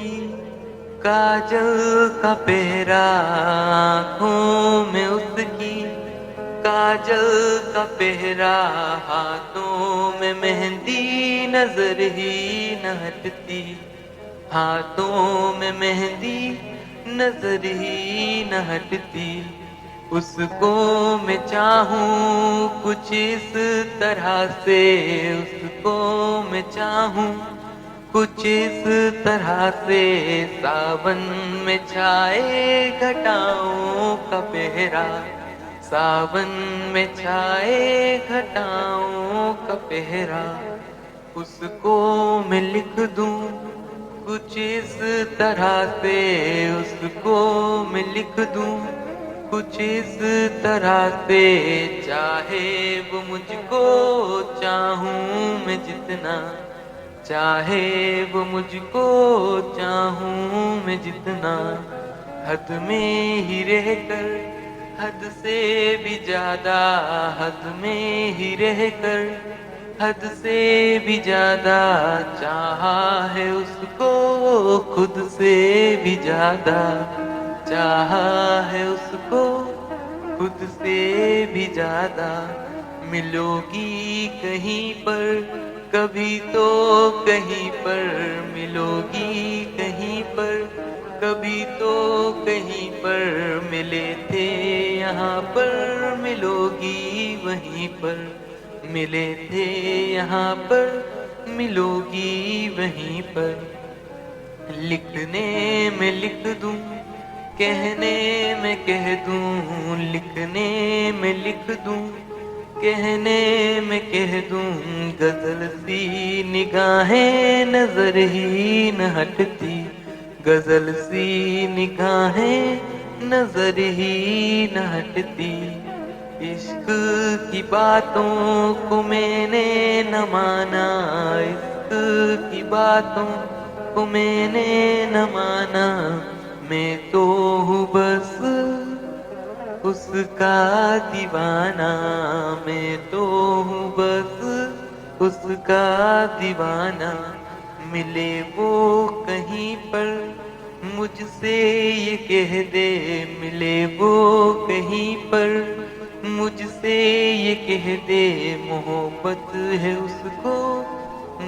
उसकी काजल का पहरा, आँखों में उसकी काजल का पहरा, हाथों में मेहंदी नजर ही न हटती, हाथों में मेहंदी नजर ही न हटती। उसको मैं चाहूँ कुछ इस तरह से, उसको मैं चाहूँ कुछ इस तरह से, सावन में छाए घटाओं का पहरा, सावन में छाए घटाओं का पहरा। उसको मैं लिख दूं कुछ इस तरह से, उसको मैं लिख दूं कुछ इस तरह से, चाहे वो मुझको चाहूं मैं जितना, चाहे वो मुझको चाहूं मैं जितना, हद में ही रहकर हद से भी ज्यादा, हद में ही रहकर हद से भी ज्यादा, चाहा है उसको खुद से भी ज्यादा, चाहा है उसको खुद से भी ज्यादा। मिलोगी कहीं पर कभी तो कहीं पर, मिलोगी कहीं पर कभी तो कहीं पर, मिले थे यहाँ पर मिलोगी वहीं पर, मिले थे यहाँ पर मिलोगी वहीं पर। लिखने में लिख दूं, कहने में कह दूं, लिखने में लिख दूं, कहने में कह दूं, गजल सी निगाहें नजर ही न हटती, गजल सी निगाहें नजर ही न हटती। इश्क की बातों को मैंने न माना, इश्क की बातों को मैंने न माना, मैं तो हूँ बस उसका दीवाना, मैं तो हूँ बस उसका दीवाना। मिले वो कहीं पर मुझसे ये कह दे, मिले वो कहीं पर मुझसे ये कह दे, मोहब्बत है उसको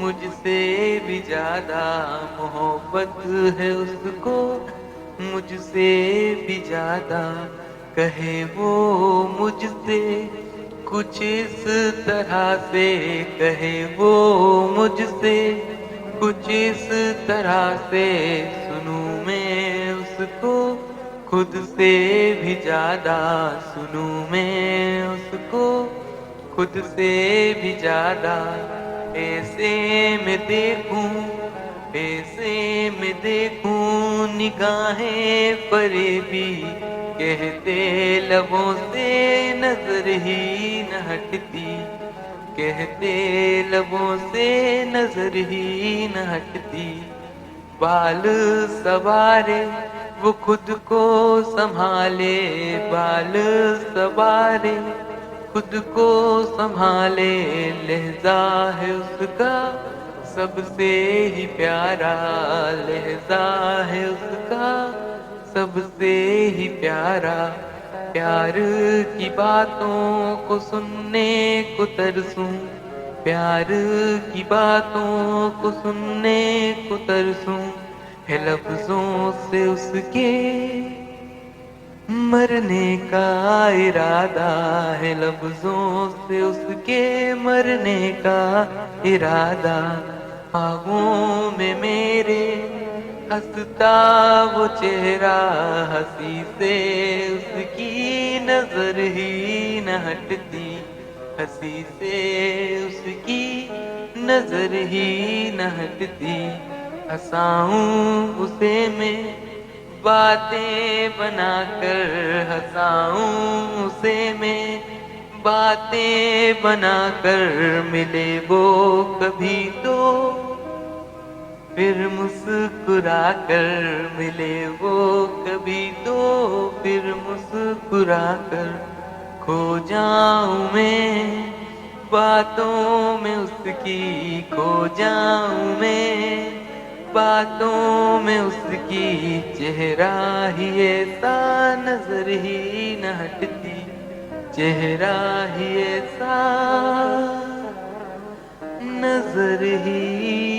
मुझसे भी ज्यादा, मोहब्बत है उसको मुझसे भी ज्यादा। कहे वो मुझसे कुछ इस तरह से, कहे वो मुझसे कुछ इस तरह से, सुनूं मैं उसको खुद से भी ज्यादा, सुनूं मैं उसको खुद से भी ज्यादा। ऐसे में देखूं, ऐसे में देखूं निगाहें फरेबी, कहते लबों से नजर ही न हटती, कहते लबों से नजर ही न हटती। बाल सवारे वो खुद को संभाले, बाल सवारे खुद को संभाले, लहजा है उसका सबसे ही प्यारा, लहजा है उसका सबसे ही प्यारा। प्यार की बातों को सुनने को तरसूं, प्यार की बातों को सुनने को तरसूं, है लफ्जों से उसके मरने का इरादा, है लफ्जों से उसके मरने का इरादा। ख्वाबों में मेरे हंसता वो चेहरा, हंसी से उसकी नजर ही न हटती, हंसी से उसकी नजर ही न हटती। हंसाऊं उसे मैं बातें बनाकर, हंसाऊं उसे मैं बातें बनाकर, मिले वो कभी तो फिर मुस्कुरा कर, मिले वो कभी तो फिर मुस्कुरा कर। खो जाऊं मैं बातों में उसकी, खो जाऊं मैं बातों में उसकी चेहरा ही ऐसा नजर ही न हटती, चेहरा ही ऐसा नजर ही